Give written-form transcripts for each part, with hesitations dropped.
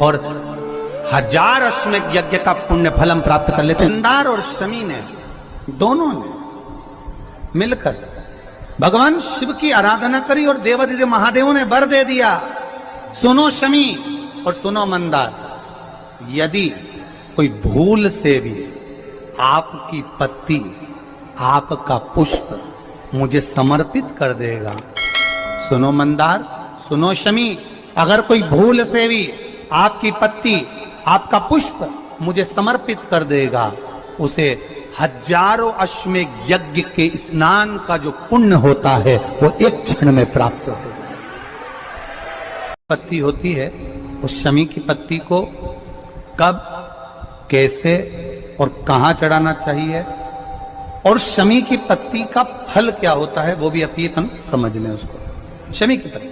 और 1000 अश्वमेध यज्ञ का पुण्य फल हम प्राप्त कर लेते हैं। मंदार और शमी ने दोनों ने मिलकर भगवान शिव की आराधना करी और देवादिदेव महादेवों ने वर दे दिया, सुनो शमी और सुनो मंदार, यदि कोई भूल से भी आपकी पत्ती, आपका पुष्प मुझे समर्पित कर देगा, सुनो मंदार, सुनो शमी, अगर कोई भूल से भी आपकी पत्ती, आपका पुष्प मुझे समर्पित कर देगा, उसे 1000 अश्वमेध यज्ञ के स्नान का जो पुण्य होता है वो एक क्षण में प्राप्त हो जाए। पत्ती होती है, उस शमी की पत्ती को कब, कैसे और कहां चढ़ाना चाहिए, और शमी की पत्ती का फल क्या होता है वो भी अभी अपन समझ लें। उसको शमी की पत्ती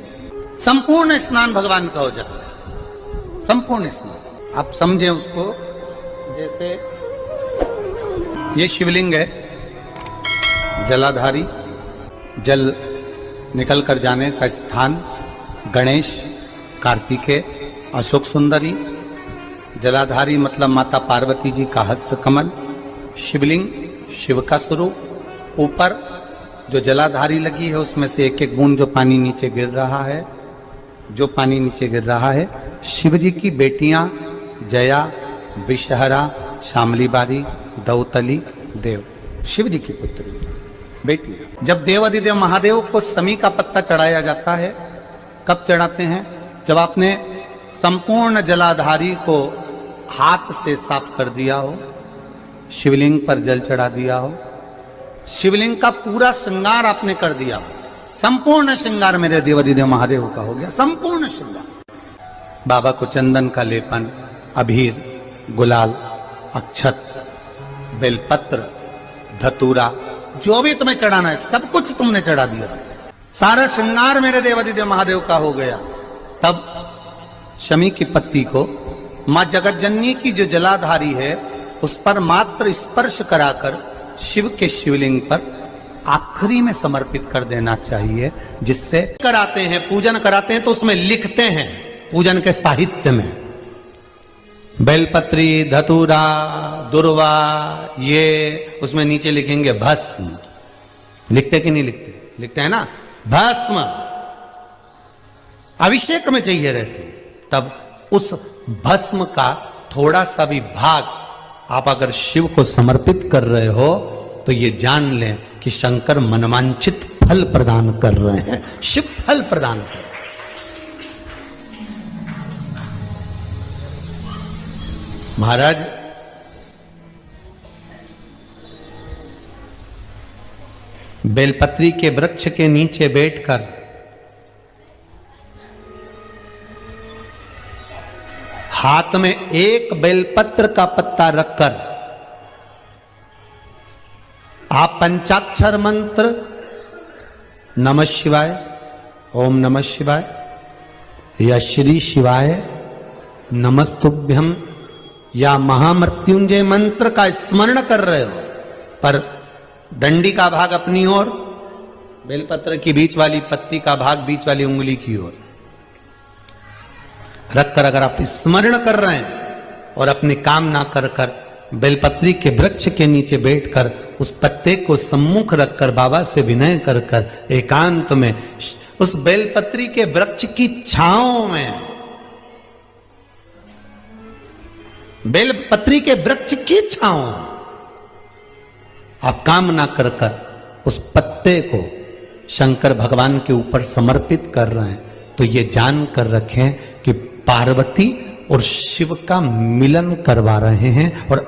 संपूर्ण स्नान भगवान का हो जाता है, संपूर्ण स्नान आप समझे उसको। जैसे ये शिवलिंग है, जलाधारी, जल निकल कर जाने का स्थान, गणेश, कार्तिकेय, अशोक सुंदरी, जलाधारी मतलब माता पार्वती जी का हस्त कमल, शिवलिंग शिव का स्वरूप, ऊपर जो जलाधारी लगी है उसमें से एक एक बूंद जो पानी नीचे गिर रहा है, जो पानी नीचे गिर रहा है, शिव जी की बेटियां जया, विषहरा, शामली बारी, दौतली, देव, शिव जी की पुत्री बेटी। जब देवादिदेव महादेव को शमी का पत्ता चढ़ाया जाता है, कब चढ़ाते हैं, जब आपने संपूर्ण जलाधारी को हाथ से साफ कर दिया हो, शिवलिंग पर जल चढ़ा दिया हो, शिवलिंग का पूरा श्रृंगार आपने कर दिया हो, संपूर्ण श्रृंगार मेरे देवादिदेव महादेव का हो गया, संपूर्ण श्रृंगार। बाबा को चंदन का लेपन, अबीर, गुलाल, अक्षत, बेलपत्र, धतूरा, जो भी तुम्हें चढ़ाना है सब कुछ तुमने चढ़ा दिया, सारा श्रृंगार मेरे देवादिदेव महादेव का हो गया। तब शमी की पत्ती को मां जगतजननी की जो जलाधारी है उस पर मात्र स्पर्श कराकर शिव के शिवलिंग पर आखिरी में समर्पित कर देना चाहिए, जिससे कराते हैं, पूजन कराते हैं तो उसमें लिखते हैं, पूजन के साहित्य में बेलपत्री, धतूरा, दुर्वा, ये उसमें नीचे लिखेंगे भस्म। लिखते कि नहीं लिखते? लिखते हैं ना, भस्म अभिषेक में चाहिए रहती है। तब उस भस्म का थोड़ा सा भी भाग आप अगर शिव को समर्पित कर रहे हो तो ये जान लें कि शंकर मनवांछित फल प्रदान कर रहे हैं, शिव फल प्रदान कर रहे हैं। महाराज बेलपत्री के वृक्ष के नीचे बैठकर हाथ में एक बेलपत्र का पत्ता रखकर आप पंचाक्षर मंत्र नमः शिवाय, ओम नमः शिवाय या श्री शिवाय नमस्तुभ्यम या महामृत्युंजय मंत्र का स्मरण कर रहे हो, पर डंडी का भाग अपनी ओर, बेलपत्र की बीच वाली पत्ती का भाग बीच वाली उंगली की ओर रखकर अगर आप स्मरण कर रहे हैं और अपनी काम ना कर कर बेलपत्री के वृक्ष के नीचे बैठकर उस पत्ते को सम्मुख रखकर बाबा से विनय कर कर एकांत में उस बेलपत्री के वृक्ष की छांव में, बेलपत्री के वृक्ष की छांव आप काम ना कर कर उस पत्ते को शंकर भगवान के ऊपर समर्पित कर रहे हैं, तो ये जान कर रखें कि पार्वती और शिव का मिलन करवा रहे हैं और